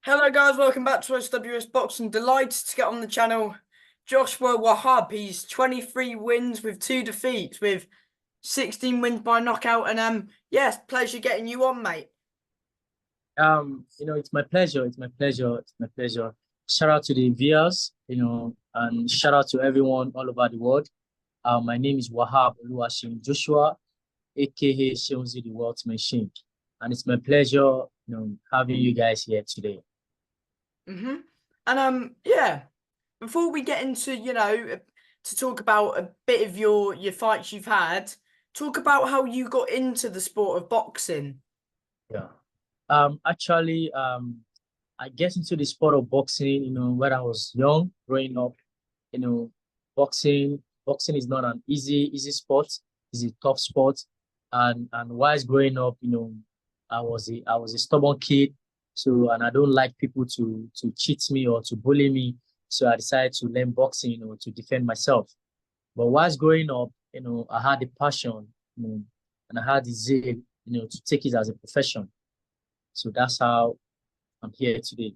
Hello guys, welcome back to SWS Boxing. Delighted to get on the channel. Joshua Wahab, he's 23 wins with 2 defeats with 16 wins by knockout. And yes, pleasure getting you on, mate. It's my pleasure. It's my pleasure. It's my pleasure. Shout out to the viewers, and shout out to everyone all over the world. My name is Wahab Oluwaseun Joshua, aka Shonzi the World's Machine. And it's my pleasure, having you guys here today. And yeah, before we get into, to talk about a bit of your fights you've had, talk about how you got into the sport of boxing. Yeah. Actually, I get into the sport of boxing, when I was young, growing up. You know, boxing is not an easy sport. It's a tough sport. And whilst growing up, I was a stubborn kid. So, and I don't like people to cheat me or to bully me. So I decided to learn boxing, to defend myself. But whilst growing up, I had the passion, and I had the zeal, to take it as a profession. So that's how I'm here today.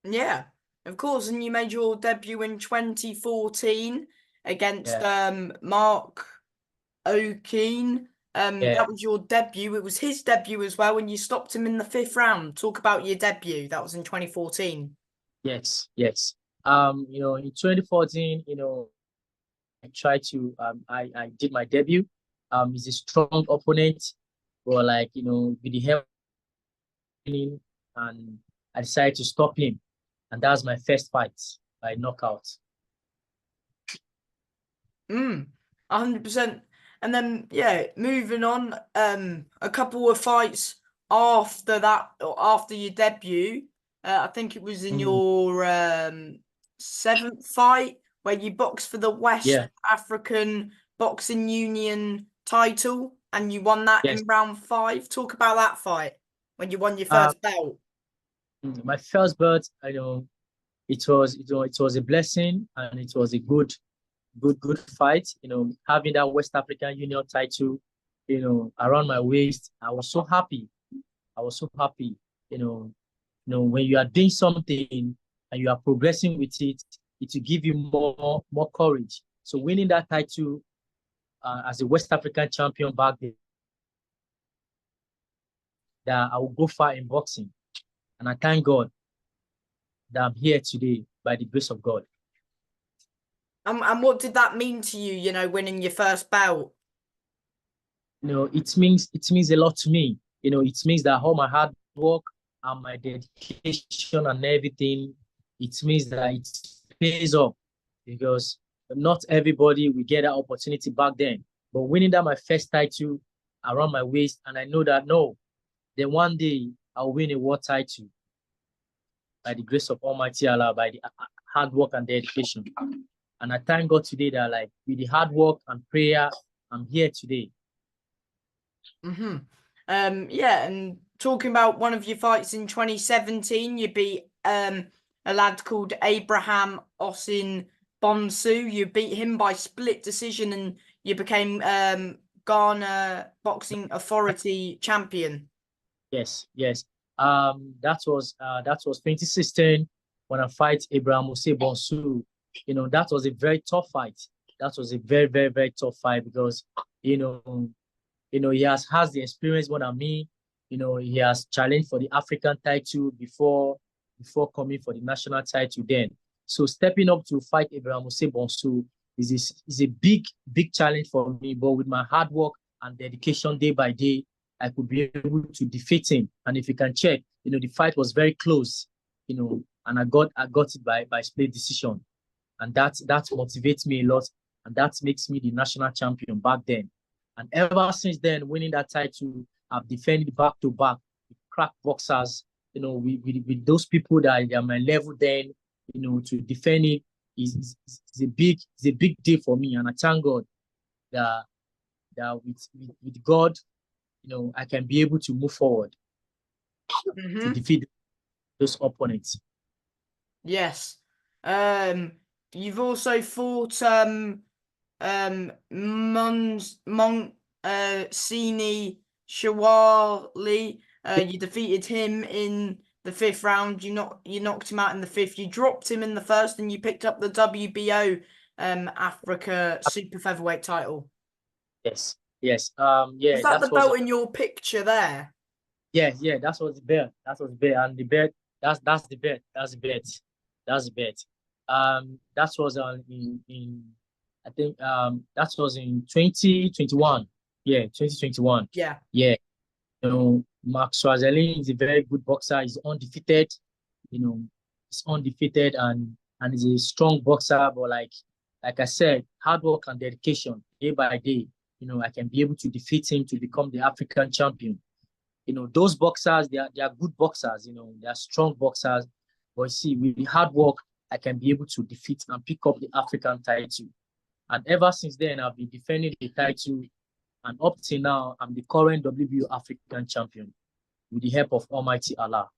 Yeah, of course. And you made your debut in 2014 against Yeah, Mark O'Keen. yeah, That was your debut. It was his debut as well, and you stopped him in the 5th round. Talk about your debut. That was in 2014. yes. In 2014, I tried to I did my debut. He's a strong opponent, but like, with the help and I decided to stop him. And that was my first fight by knockout. 100%. And then yeah, moving on, a couple of fights after that, or after your debut. I think it was in Mm, your 7th fight where you boxed for the West yeah, African Boxing Union title and you won that yes. in round 5. Talk about that fight when you won your Um, first belt. my first bout, it was a blessing and it was a good fight. Having that West African Union title, around my waist, I was so happy. I was so happy. You know, when you are doing something and you are progressing with it, it will give you more courage. So winning that title as a West African champion back then, that I will go far in boxing. And I thank God that I'm here today by the grace of God. And what did that mean to you, winning your first belt? It means a lot to me. It means that all my hard work and my dedication and everything, it means that it pays off because not everybody will get that opportunity back then. But winning that my first title around my waist, and I know that no, then one day I'll win a world title by the grace of Almighty Allah, by the hard work and dedication. And I thank God today that like with the hard work and prayer, I'm here today. Mm-hmm. Yeah, and talking about one of your fights in 2017, you beat a lad called Abraham Osin Bonsu. You beat him by split decision and you became Ghana Boxing Authority champion. Yes. That was 2016 when I fight Abraham Bonsu. That was a very tough fight. That was a very, very, very tough fight because you know, he has the experience more than me. He has challenged for the African title before coming for the national title then. So stepping up to fight Abraham Bonsu is a big challenge for me. But with my hard work and dedication day by day, I could be able to defeat him. And if you can check, the fight was very close, and I got it by split decision. And that motivates me a lot. And that makes me the national champion back then. And ever since then, winning that title, I've defended back to back with crack boxers, with those people that are my level then, to defend it is a big deal for me. And I thank God that with God, I can be able to move forward to Mm-hmm. defeat those opponents. Yes. Um, you've also fought Sini Shawali. You defeated him in the fifth round. You knocked him out in the fifth. You dropped him in the first, and you picked up the WBO Africa super featherweight title. Yes, yes. Is Yeah, that that the was belt in your picture there? yeah, yeah. That was the bet. That was the bet, and the bet. That's the bet. That's the bet. That's the bet. That was in I think that was in 2021. Yeah, 2021. Yeah. Yeah. Mark Schwarzenegger is a very good boxer. He's undefeated. He's undefeated and he's a strong boxer. But like I said, hard work and dedication, day by day. I can be able to defeat him to become the African champion. Those boxers, they are good boxers. They are strong boxers. But see, with the hard work, I can be able to defeat and pick up the African title. And ever since then, I've been defending the title. And up till now, I'm the current WBO African champion with the help of Almighty Allah.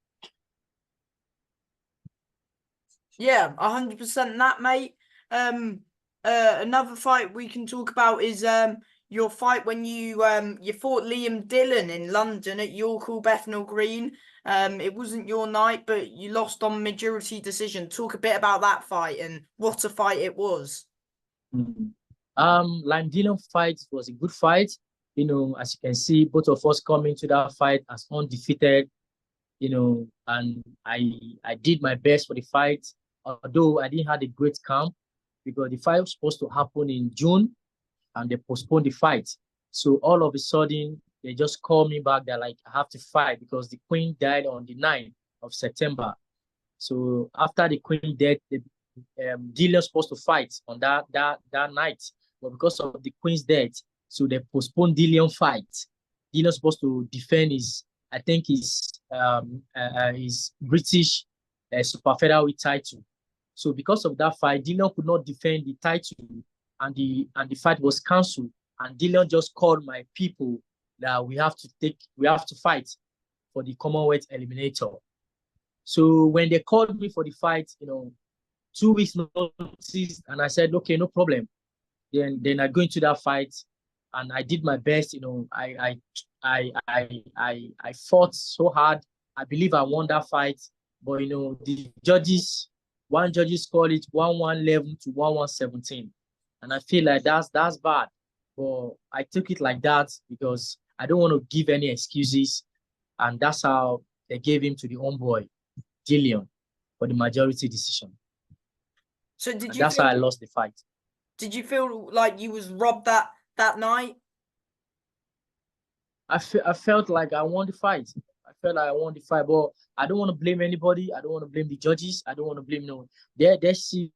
Yeah, 100% that, mate. Another fight we can talk about is your fight when you fought Liam Dillon in London at York Hall Bethnal Green. It wasn't your night, but you lost on majority decision. Talk a bit about that fight and what a fight it was. Liam Dillon fight was a good fight. As you can see, both of us coming to that fight as undefeated. And I did my best for the fight, although I didn't have a great camp because the fight was supposed to happen in June and they postponed the fight. So all of a sudden, they just called me back. They're like, I have to fight because the Queen died on the 9th of September. So after the Queen death, Dillon was supposed to fight on that night. But because of the Queen's death, so they postponed Dillon fight. Dillon was supposed to defend his British super featherweight title. So because of that fight, Dillon could not defend the title, and the fight was cancelled. And Dillon just called my people that we have to fight for the Commonwealth Eliminator. So when they called me for the fight, 2 weeks notice, and I said, okay, no problem. Then I go into that fight, and I did my best. I fought so hard. I believe I won that fight, but the judges, one judges called it 1-1-11 to 1-1-17, and I feel like that's bad. But I took it like that because I don't want to give any excuses, and that's how they gave him to the homeboy, Dillon, for the majority decision. So that's how I lost the fight. Did you feel like you was robbed that night? I felt like I won the fight. I felt like I won the fight, but I don't want to blame anybody. I don't want to blame the judges. I don't want to blame no one. They see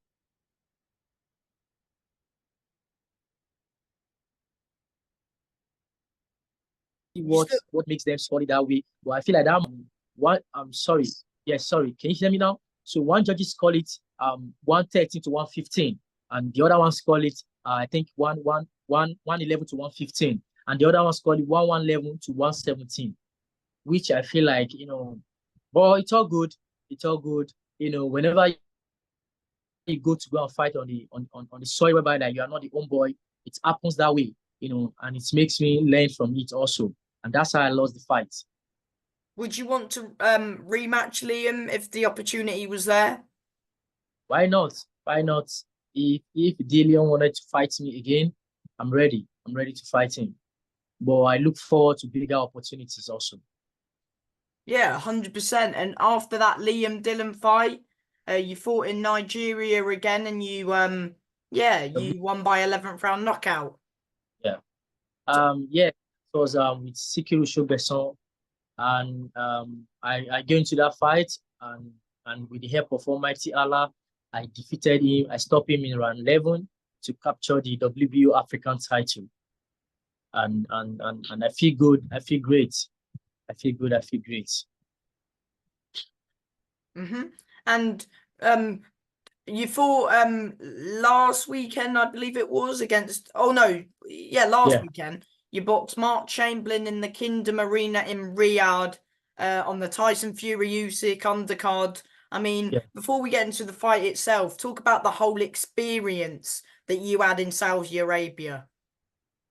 what makes them score it that way. But I feel like that one. I'm sorry. Yes, sorry. Can you hear me now? So one judges call it 113 to 115, and the other ones call it I think 111 to 115. And the other one's called it 1-1-11 to 1-17, which I feel like, but it's all good. It's all good. Whenever you go and fight on the soil whereby that you are not the homeboy, it happens that way, and it makes me learn from it also. And that's how I lost the fight. Would you want to rematch Liam if the opportunity was there? Why not? Why not? If Dillon wanted to fight me again, I'm ready. I'm ready to fight him. But I look forward to bigger opportunities also. Yeah, 100%. And after that Liam Dillon fight, you fought in Nigeria again, and you won by 11th round knockout. Yeah. It was with Sikiru Shobeson, and I go into that fight, and with the help of Almighty Allah, I defeated him. I stopped him in round 11 to capture the WBO African title. And I feel good. I feel great. I feel good. I feel great. And you fought last weekend, I believe it was, against last weekend. You boxed Mark Chamberlain in the Kingdom Arena in Riyadh on the Tyson Fury Usyk undercard. I mean, before we get into the fight itself, talk about the whole experience that you had in Saudi Arabia.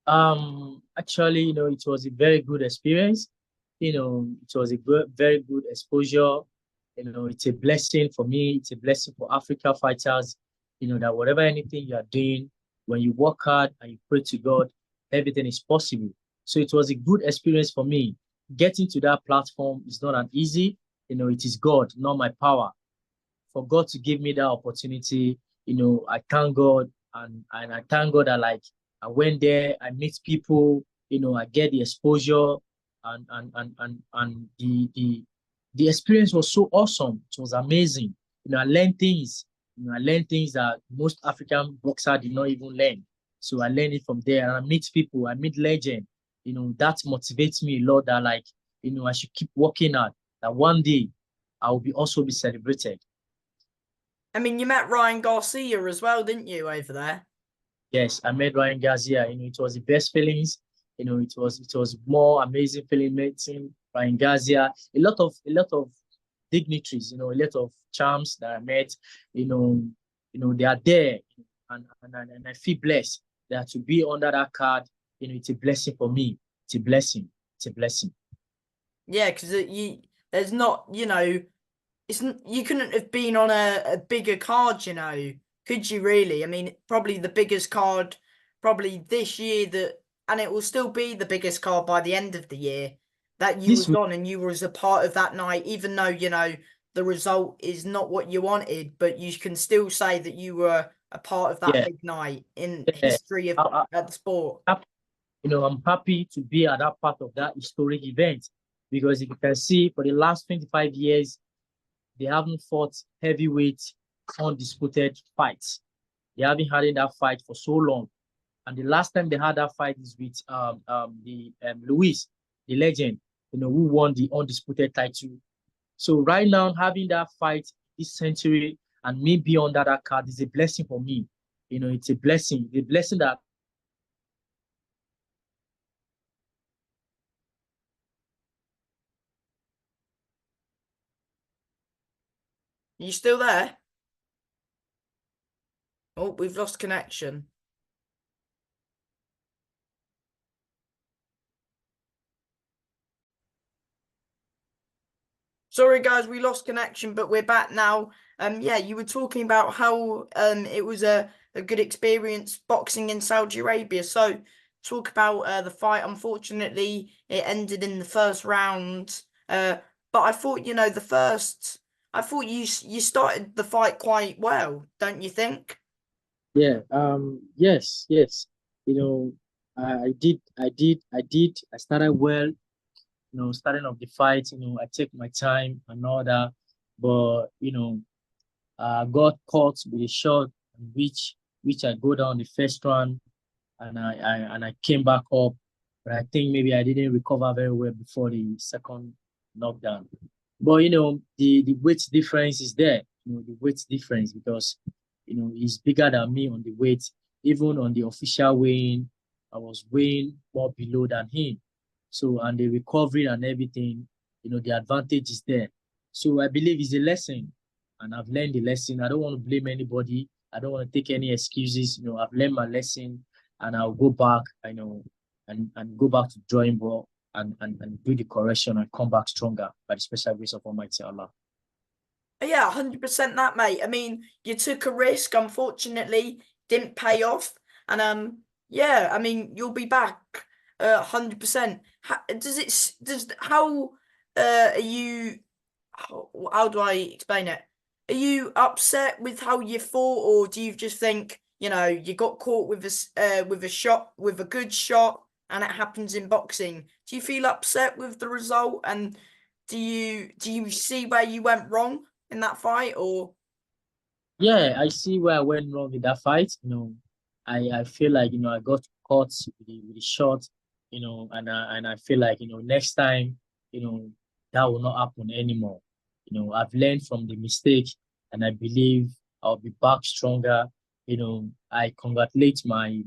Actually, it was a very good experience. It was a very good exposure. It's a blessing for me. It's a blessing for Africa fighters. That whatever anything you are doing, when you work hard and you pray to God, everything is possible. So it was a good experience for me. Getting to that platform is not an easy. It is God, not my power. For God to give me that opportunity, I thank God, and I thank God that, like, I went there, I meet people, I get the exposure, and the experience was so awesome. It was amazing. I learned things. I learned things that most African boxers did not even learn. So I learned it from there, and I meet people, I meet legends. That motivates me a lot. That, like, I should keep working hard. That one day I will also be celebrated. I mean, you met Ryan Garcia as well, didn't you, over there? Yes, I met Ryan Garcia. It was the best feelings. It was more amazing feeling meeting Ryan Garcia. A lot of dignitaries. A lot of champs that I met. They are there, and I feel blessed that to be under that card. It's a blessing for me. It's a blessing. It's a blessing. Yeah, because there's not, you couldn't have been on a bigger card, could you really? I mean, probably the biggest card, probably this year and it will still be the biggest card by the end of the year that you This was on, and you was a part of that night, even though, the result is not what you wanted, but you can still say that you were a part of that yeah, big night in yeah. history of the sport. I'm happy to be at that part of that historic event, because if you can see, for the last 25 years, they haven't fought heavyweight undisputed fights. They haven't had that fight for so long. And the last time they had that fight is with Luis, the legend, who won the undisputed title. So right now, having that fight this century and me be under that card is a blessing for me. It's a blessing. The blessing that Are you still there? Oh, we've lost connection. Sorry, guys, we lost connection, but we're back now. Yeah, you were talking about how it was a good experience boxing in Saudi Arabia. So, talk about the fight. Unfortunately, it ended in the first round. But I thought, I thought you started the fight quite well, don't you think? Yeah, yes. I did. I started well, starting off the fight, I take my time and all that. But, got caught with a shot, which I go down the first round, and I came back up. But I think maybe I didn't recover very well before the second knockdown. But the weight difference is there. The weight difference, because he's bigger than me on the weight. Even on the official weighing, I was weighing more below than him. So, and the recovery and everything, the advantage is there. So I believe it's a lesson, and I've learned the lesson. I don't want to blame anybody. I don't want to take any excuses. I've learned my lesson, and I'll go back, and go back to drawing board, and do the correction and come back stronger by the special grace of Almighty Allah. Yeah, 100% that, mate. I mean, you took a risk, unfortunately, didn't pay off. And yeah, I mean, you'll be back 100%. How are you, how do I explain it? Are you upset with how you fought, or do you just think, you got caught with a shot, with a good shot, and it happens in boxing? Do you feel upset with the result, and do you see where you went wrong in that fight, or? Yeah, I see where I went wrong in that fight. I feel like, I got caught with the shot, and I feel like, next time, that will not happen anymore. I've learned from the mistake, and I believe I'll be back stronger. I congratulate my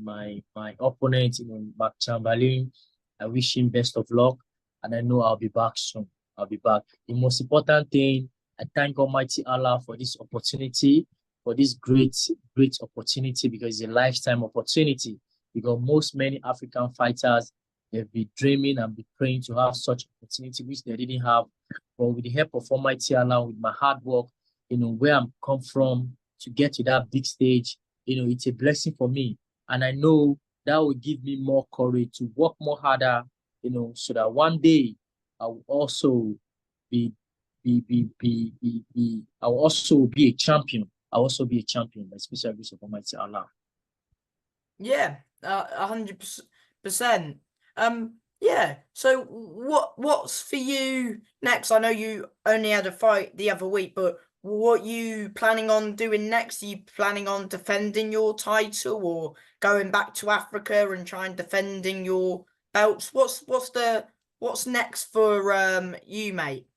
opponent, back Chamberlain. I wish him best of luck, and I know I'll be back soon. I'll be back. The most important thing, I thank Almighty Allah for this opportunity, for this great, great opportunity, because it's a lifetime opportunity. Because many African fighters, they've been dreaming and been praying to have such opportunity which they didn't have. But with the help of Almighty Allah, with my hard work, where I'm come from to get to that big stage, it's a blessing for me. And I know that will give me more courage to work more harder, so that one day I will also I will also be a champion. I'll also be a champion by special grace of Almighty Allah. Yeah, 100%. Yeah. So what's for you next? I know you only had a fight the other week, but what you planning on doing next? Are you planning on defending your title or going back to Africa and trying defending your belts? What's next for you, mate?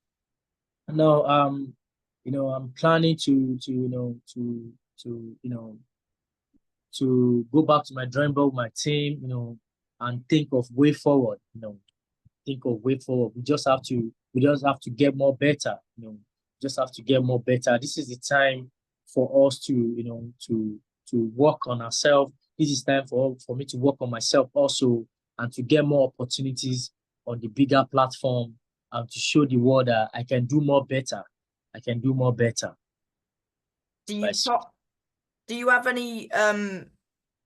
No, I'm planning to go back to my drawing board with my team, and think of way forward, think of way forward. We just have to get more better, just have to get more better. This is the time for us to work on ourselves. This is time for me to work on myself also and to get more opportunities on the bigger platform and to show the world that I can do more better. I can do more better. Do you talk? Do you have any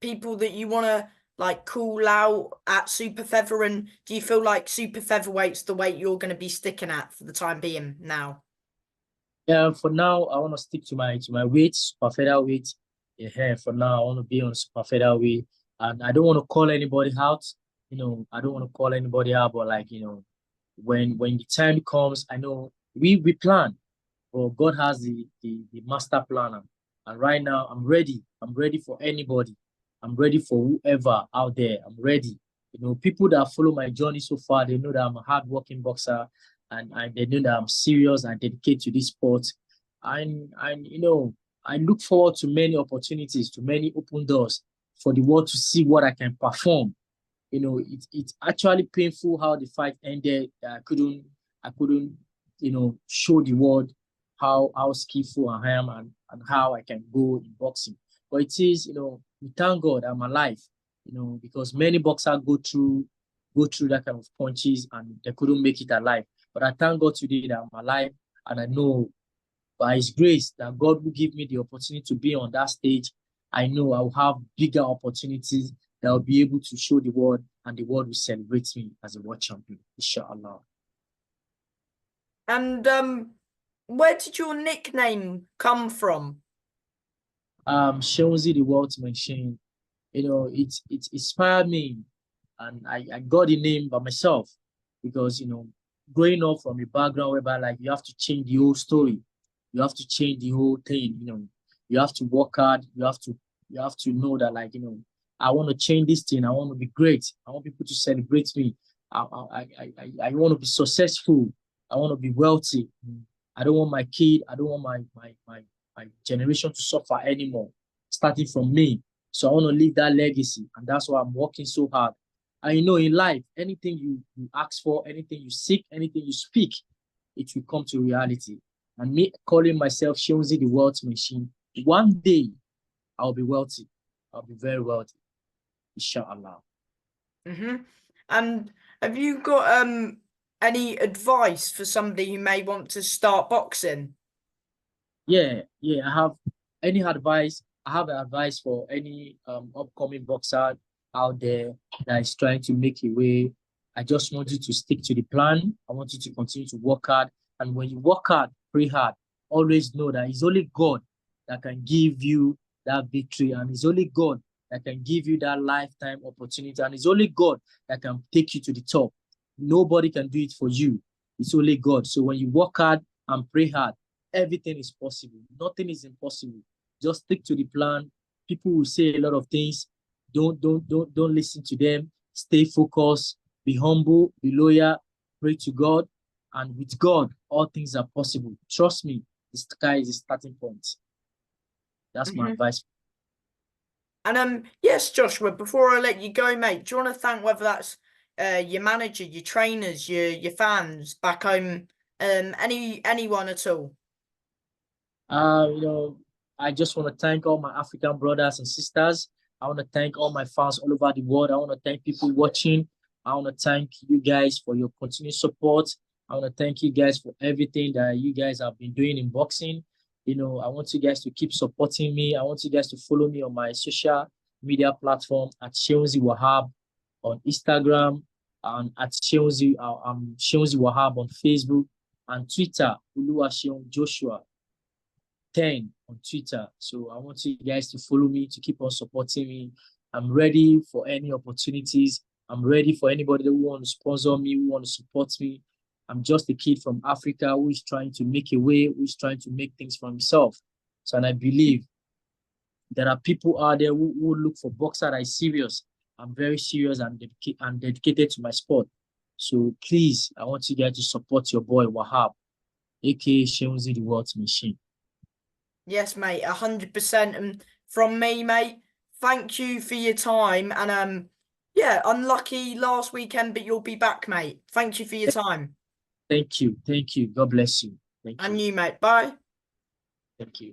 people that you want to like call out at super feather, and do you feel like super featherweight's the weight you're going to be sticking at for the time being now? Yeah, for now I want to stick to my weight, super featherweight. Yeah, for now I want to be on super featherweight, and I don't want to call anybody out. I don't want to call anybody out, but like when the time comes, I know we plan. But God has the master plan. And right now, I'm ready. I'm ready for anybody. I'm ready for whoever out there. I'm ready. People that follow my journey so far, they know that I'm a hardworking boxer and they know that I'm serious and dedicated to this sport. And I look forward to many opportunities, to many open doors for the world to see what I can perform. It's actually painful how the fight ended. I couldn't, show the world how skillful I am and how I can go in boxing. But it is, we thank God I'm alive, because many boxers go through that kind of punches and they couldn't make it alive. But I thank God today that I'm alive, and I know by His grace that God will give me the opportunity to be on that stage. I know I will have bigger opportunities that I'll be able to show the world, and the world will celebrate me as a world champion, inshallah. And where did your nickname come from? Shonzi the world machine. It inspired me, and I got the name by myself because growing up from a background whereby like you have to change the whole story, you have to change the whole thing. You have to work hard. You have to know that like I want to change this thing. I want to be great. I want people to celebrate me. I want to be successful. I want to be wealthy. I don't want my kid. I don't want my generation to suffer anymore, starting from me. So I want to leave that legacy, and that's why I'm working so hard. And in life, anything you ask for, anything you seek, anything you speak, it will come to reality. And me calling myself Shonzi the wealth machine, one day I'll be wealthy. I'll be very wealthy, inshallah. And have you got any advice for somebody who may want to start boxing? Yeah. I have any advice. I have advice for any upcoming boxer out there that is trying to make a way. I just want you to stick to the plan. I want you to continue to work hard. And when you work hard, pray hard, always know that it's only God that can give you that victory. And it's only God that can give you that lifetime opportunity. And it's only God that can take you to the top. Nobody can do it for you. It's only God. So when you work hard and pray hard, everything is possible. Nothing is impossible. Just stick to the plan. People will say a lot of things. Don't listen to them. Stay focused. Be humble. Be loyal. Pray to God. And with God, all things are possible. Trust me, the sky is the starting point. That's my advice. And yes, Joshua, before I let you go, mate, do you want to thank whether that's your manager, your trainers, your fans back home, anyone at all? I just want to thank all my African brothers and sisters. I want to thank all my fans all over the world. I want to thank people watching. I want to thank you guys for your continued support. I want to thank you guys for everything that you guys have been doing in boxing. You know, I want you guys to keep supporting me. I want you guys to follow me on my social media platform at Sheunzi Wahab on Instagram and at Sheunzi Wahab on Facebook and Twitter, Uluwaseun Joshua 10 on Twitter. So I want you guys to follow me, to keep on supporting me. I'm ready for any opportunities. I'm ready for anybody who want to sponsor me, who want to support me. I'm just a kid from Africa who is trying to make a way, who is trying to make things for himself. So, and I believe there are people out there who look for boxer that is serious. I'm very serious and dedicated to my sport. So please, I want you guys to support your boy Wahab, aka Sheunzi the World Machine. Yes, mate, 100%. And from me, mate, thank you for your time. And yeah, unlucky last weekend, but you'll be back, mate. Thank you for your time. Thank you. God bless you. Thank you. And you, mate. Bye. Thank you.